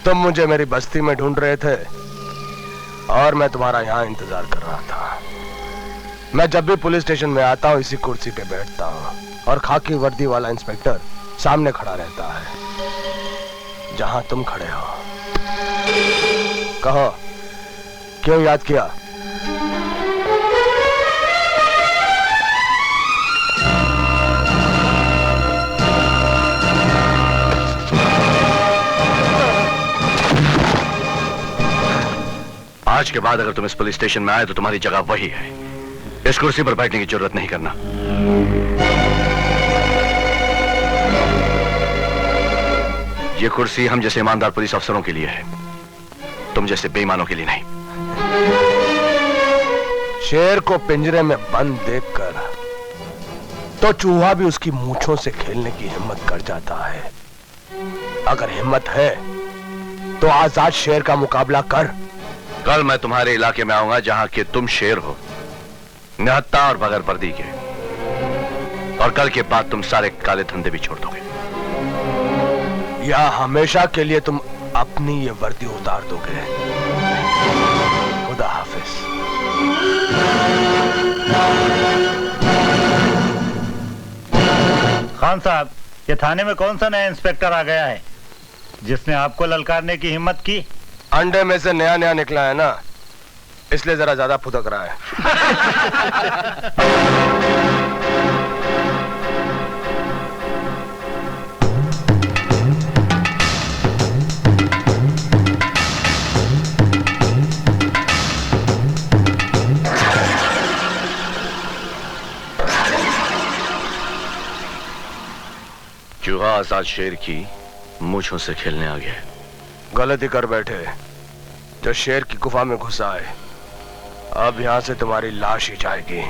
तुम मुझे मेरी बस्ती में ढूंढ रहे थे और मैं तुम्हारा यहां इंतजार कर रहा था। मैं जब भी पुलिस स्टेशन में आता हूं इसी कुर्सी पे बैठता हूं और खाकी वर्दी वाला इंस्पेक्टर सामने खड़ा रहता है जहां तुम खड़े हो। कहो, क्यों याद किया? आज के बाद अगर तुम इस पुलिस स्टेशन में आए तो तुम्हारी जगह वही है। इस कुर्सी पर बैठने की जरूरत नहीं करना। यह कुर्सी हम जैसे ईमानदार पुलिस अफसरों के लिए है, तुम जैसे बेईमानों के लिए नहीं। शेर को पिंजरे में बंद देखकर तो चूहा भी उसकी मूंछों से खेलने की हिम्मत कर जाता है। अगर हिम्मत है तो आजाद शेर का मुकाबला कर। कल मैं तुम्हारे इलाके में आऊंगा जहां के तुम शेर हो, निहत्था और बगैर वर्दी के। और कल के बाद तुम सारे काले धंधे भी छोड़ दोगे या हमेशा के लिए तुम अपनी ये वर्दी उतार दोगे। खुदा हाफिज। खान साहब, ये थाने में कौन सा नया इंस्पेक्टर आ गया है जिसने आपको ललकारने की हिम्मत की? अंडे में से नया नया निकला है ना, इसलिए जरा ज्यादा फुदक रहा है। चूहा आजाद शेर की मूंछों से खेलने आ गया। गलती कर बैठे। जो शेर की गुफा में घुसा है, अब यहां से तुम्हारी लाश ही जाएगी।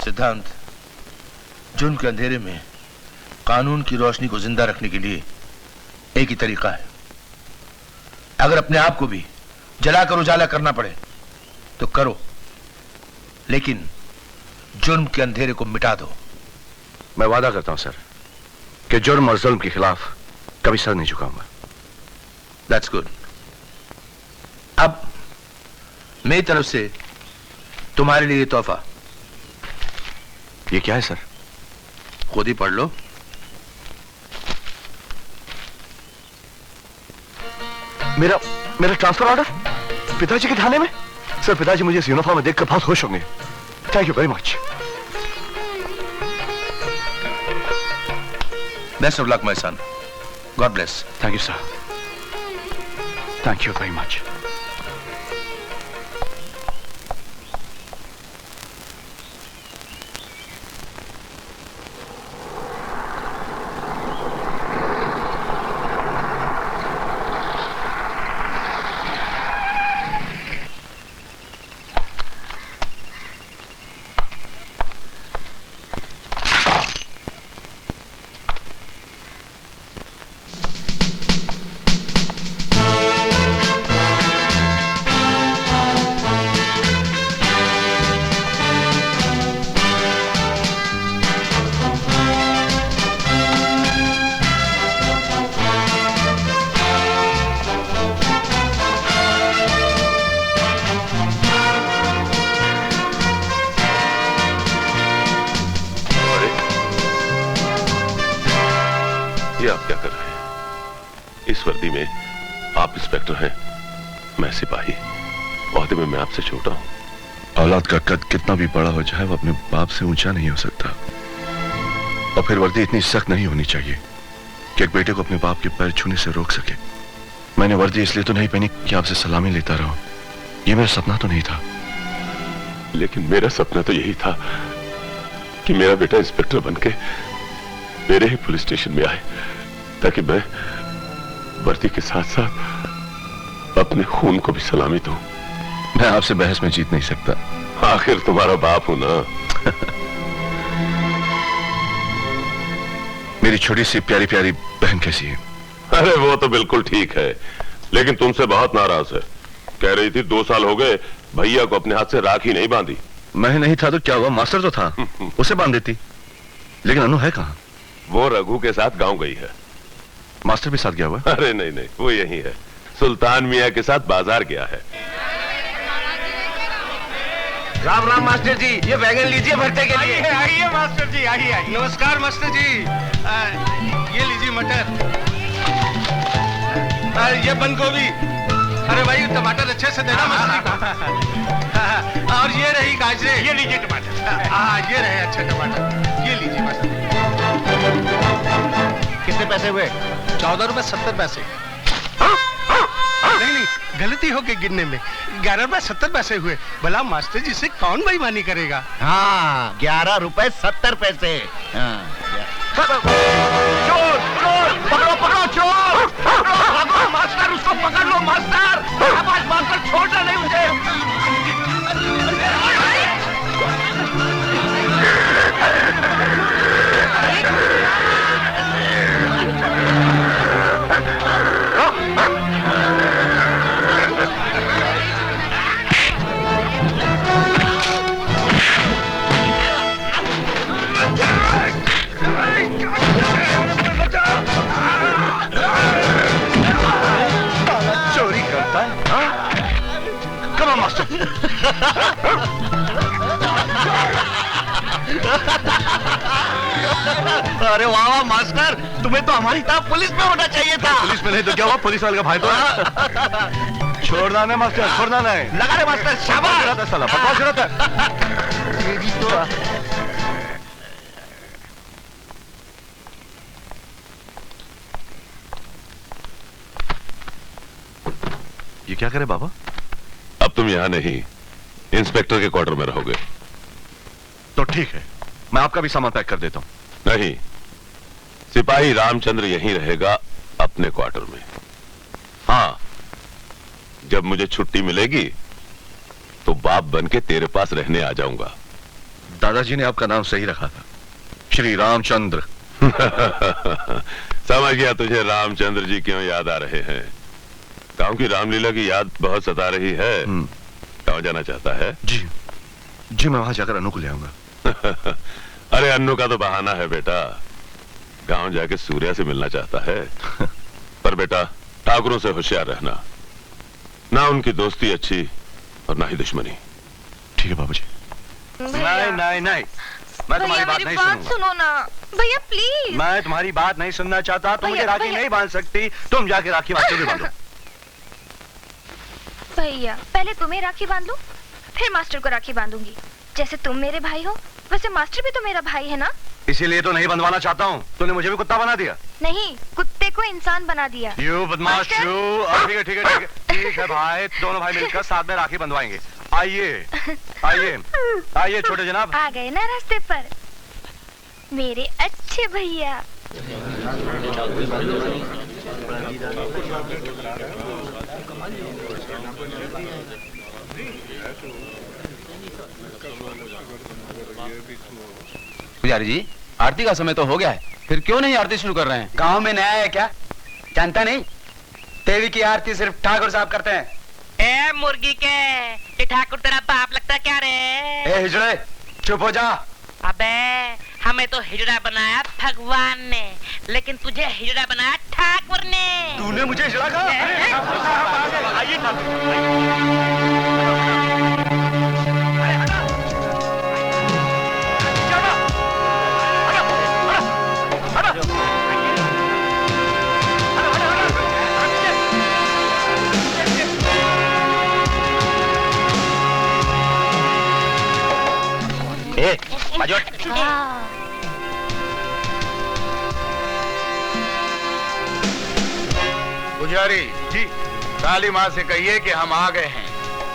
सिद्धांत, जुर्म के अंधेरे में कानून की रोशनी को जिंदा रखने के लिए एक ही तरीका है। अगर अपने आप को भी जलाकर उजाला करना पड़े तो करो, लेकिन जुर्म के अंधेरे को मिटा दो। मैं वादा करता हूं सर कि जुर्म और जुल्म के खिलाफ कभी सर नहीं झुकाऊंगा। That's good. अब मेरी तरफ से तुम्हारे लिए तोहफा। ये क्या है सर? खुद ही पढ़ लो। मेरा ट्रांसफर ऑर्डर पिताजी के थाने में। सर, पिताजी मुझे इस यूनिफॉर्म में देखकर बहुत खुश होंगे। Thank you very much. Best of luck my son. God bless. Thank you sir. Thank you very much. आप इंस्पेक्टर हैं, मैं सिपाही। ओहदे में मैं आपसे छोटा हूं। औलाद का कद कितना भी बड़ा हो जाए वो अपने बाप से ऊंचा नहीं हो सकता। और फिर वर्दी इतनी सख्त नहीं होनी चाहिए कि एक बेटे को अपने बाप के पैर छूने से रोक सके। मैंने वर्दी इसलिए तो नहीं पहनी कि आपसे सलामी लेता रहूं। ये मेरा सपना तो नहीं था। लेकिन मेरा सपना तो यही था कि मेरा बेटा इंस्पेक्टर बनके मेरे ही पुलिस स्टेशन में आए, ताकि मैं वर्दी के साथ साथ अपने खून को भी सलामी दूं। मैं आपसे बहस में जीत नहीं सकता। आखिर तुम्हारा बाप हूं ना। मेरी छोटी सी प्यारी प्यारी बहन कैसी है? अरे वो तो बिल्कुल ठीक है, लेकिन तुमसे बहुत नाराज है। कह रही थी 2 साल हो गए भैया को अपने हाथ से राखी नहीं बांधी। मैं नहीं था तो क्या हुआ, मास्टर तो था, उसे बांध देती। लेकिन अनु है कहाँ? वो रघु के साथ गांव गई है। मास्टर भी साथ गया हुआ? अरे नहीं नहीं, वो यही है, सुल्तान मियाँ के साथ बाजार गया है। राम राम मास्टर जी, ये वैगन लीजिए भरते के लिए। आइए मास्टर जी, आइए। नमस्कार मास्टर जी। ये लीजिए मटर, ये बंद गोभी। अरे भाई टमाटर अच्छे से देना मछली को। और ये रही गाजरे। ये लीजिए टमाटर। हाँ ये रहे अच्छे टमाटर, ये लीजिए मास्टर जी। कितने पैसे हुए? 14 रुपए 70 पैसे। नहीं नहीं, गलती हो गई गिनने में। 11 रुपए 70 पैसे हुए। भला मास्टर जी से कौन बेईमानी करेगा? हाँ 11 रुपए 70 पैसे। चोर चोर, पकड़ो पकड़ो चोर, पकड़ो मास्टर, उसको पकड़ लो मास्टर। मास्टर छोड़ना नहीं मुझे। चोरी करता है? Come on master. अरे वाह वाह मास्टर, तुम्हें तो हमारी तरह पुलिस में होना चाहिए था। पुलिस में नहीं तो क्या हुआ, पुलिस वाले का भाई तो है। छोड़ना नहीं मास्टर, छोड़ना नहीं। लगा रे मास्टर, शाबाश। साला बकवास करता है। मेरी तो ये क्या करे बाबा? अब तुम यहाँ नहीं, इंस्पेक्टर के क्वार्टर में रहोगे। तो ठीक है, मैं आपका भी सामान पैक कर देता हूँ। नहीं, सिपाही रामचंद्र यहीं रहेगा अपने क्वार्टर में। हाँ, जब मुझे छुट्टी मिलेगी तो बाप बन के तेरे पास रहने आ जाऊंगा। दादाजी ने आपका नाम सही रखा था, श्री रामचंद्र। समझ गया तुझे रामचंद्र जी क्यों याद आ रहे हैं। गांव की रामलीला की याद बहुत सता रही है। गांव जाना चाहता है? जी जी, मैं वहां जाकर अनु को ले आऊंगा। अरे अन्नू का तो बहाना है बेटा, गांव जाके सूर्या से मिलना चाहता है। पर बेटा ठाकुरों से होशियार रहना, ना उनकी दोस्ती अच्छी और ना ही दुश्मनी। ठीक है बाबूजी। नहीं नहीं नहीं, मैं तुम्हारी बात नहीं सुनूंगा। सुनो ना भैया प्लीज। मैं तुम्हारी बात नहीं सुनना चाहता। तुम मुझे भैया, राखी भैया। नहीं बांध सकती, तुम जाके राखी मास्टर को बांधो। भैया पहले तुम्हें राखी बांध लूं, फिर मास्टर को राखी बांधूंगी। जैसे तुम मेरे भाई हो वैसे मास्टर भी तो मेरा भाई है ना। इसीलिए तो नहीं बंधवाना चाहता हूँ। तूने मुझे भी कुत्ता बना दिया। नहीं, कुत्ते को इंसान बना दिया। यू बदमाश मास्टर। यू। ठीक है ठीक है ठीक है ठीक है भाई, दोनों भाई मिलकर साथ में राखी बंधवाएंगे। आइए आइए आइए छोटे जनाब। आ गए ना रास्ते पर मेरे अच्छे भैया। पुजारी जी, आरती का समय तो हो गया है, फिर क्यों नहीं आरती शुरू कर रहे हैं? गांव में नया है क्या? जानता नहीं, देवी की आरती सिर्फ ठाकुर साहब करते हैं। ए मुर्गी के, ये ठाकुर तेरा बाप लगता क्या रे? ए हिजड़े, चुप हो जा। अबे हमें तो हिजड़ा बनाया भगवान ने, लेकिन तुझे हिजड़ा बनाया ठाकुर ने। तूने मुझे हिजड़ा कहा? आइए today. पुजारी जी, काली माँ से कहिए कि हम आ गए हैं।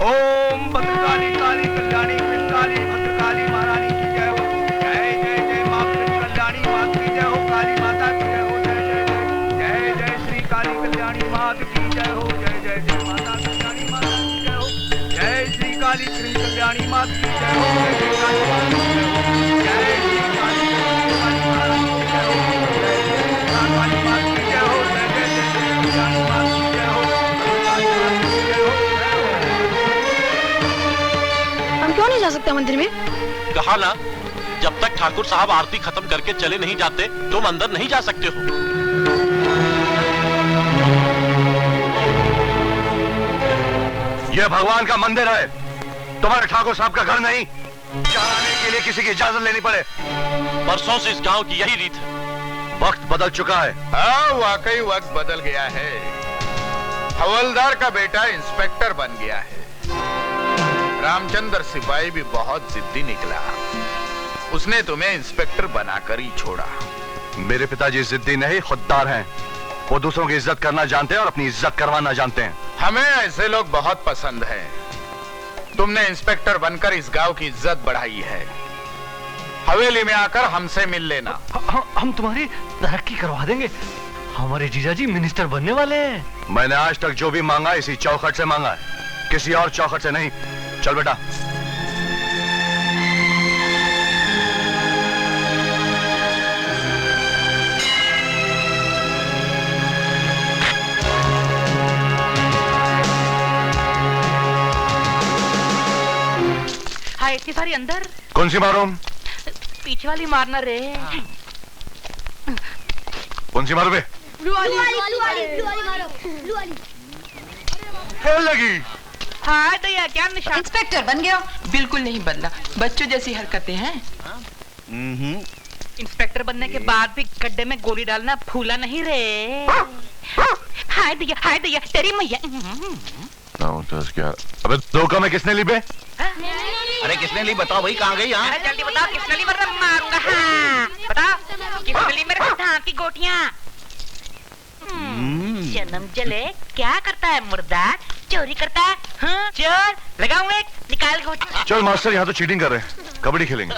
ओम भद्रकाली काली कल्याणी काली भद्रकाली महारानी की जय हो। जय जय जय माँ कल्याणी मात की जय हो। काली माता की जय हो। जय जय जय जय जय श्री काली कल्याणी मात की जय हो। जय जय जय माता कल्याणी माता की जय हो। जय श्री काली श्री कल्याणी मात की जय हो। जय जय काली माता की जय हो। जय श्री काली महारानी की जय हो। जय जय काली माता की जय हो। जय जय जय कल्याणी माता की जय हो। काली माता की जय हो। हम क्यों नहीं जा सकते मंदिर में? कहा ना, जब तक ठाकुर साहब आरती खत्म करके चले नहीं जाते तुम अंदर नहीं जा सकते हो। यह भगवान का मंदिर है, तुम्हारे ठाकुर साहब का घर नहीं। यहाँ आने के लिए किसी की इजाजत लेनी पड़े। बरसों से इस गांव की यही रीत है। वक्त बदल चुका है। हाँ, वाकई वक्त बदल गया है। हवलदार का बेटा इंस्पेक्टर बन गया है। रामचंद्र सिपाही भी बहुत जिद्दी निकला, उसने तुम्हें इंस्पेक्टर बनाकर ही छोड़ा। मेरे पिताजी जिद्दी नहीं, खुददार हैं। वो दूसरों की इज्जत करना जानते हैं और अपनी इज्जत करवाना जानते हैं। हमें ऐसे लोग बहुत पसंद हैं। तुमने इंस्पेक्टर बनकर इस गांव की इज्जत बढ़ाई है। हवेली में आकर हमसे मिल लेना। हम तुम्हारी तरक्की करवा देंगे। हमारे जीजाजी मिनिस्टर बनने वाले हैं। मैंने आज तक जो भी मांगा इसी चौखट से मांगा है, किसी और चौखट से नहीं। चल बेटा। हाँ, इतनी सारी अंदर। कौन सी मारो? पीछे वाली मारना रे। कौन सी मारो बे? ब्लू वाली मारो। ब्लू वाली। खेल लगी। हाँ दैया, क्या निशान? इंस्पेक्टर बन गया? बिल्कुल नहीं बदला, बच्चों जैसी हरकतें हैं। इंस्पेक्टर बनने के बाद भी गड्ढे में गोली डालना भूला नहीं रे। हाय दैया तेरी मैया। अबे धोखा में किसने ली बे? अरे किसने ली बताओ भाई, कहाँ गई? अरे जल्दी बताओ किसने ली, वरना मारूंगा। हाँ बताओ किसने ली मेरे धान की गोटियां? जन्म जले क्या करता है मुर्दा? चोरी करता है। हाँ चोर लगाऊं एक, निकाल गोटी। चल मास्टर, यहाँ तो चीटिंग कर रहे हैं, कबड्डी खेलेंगे।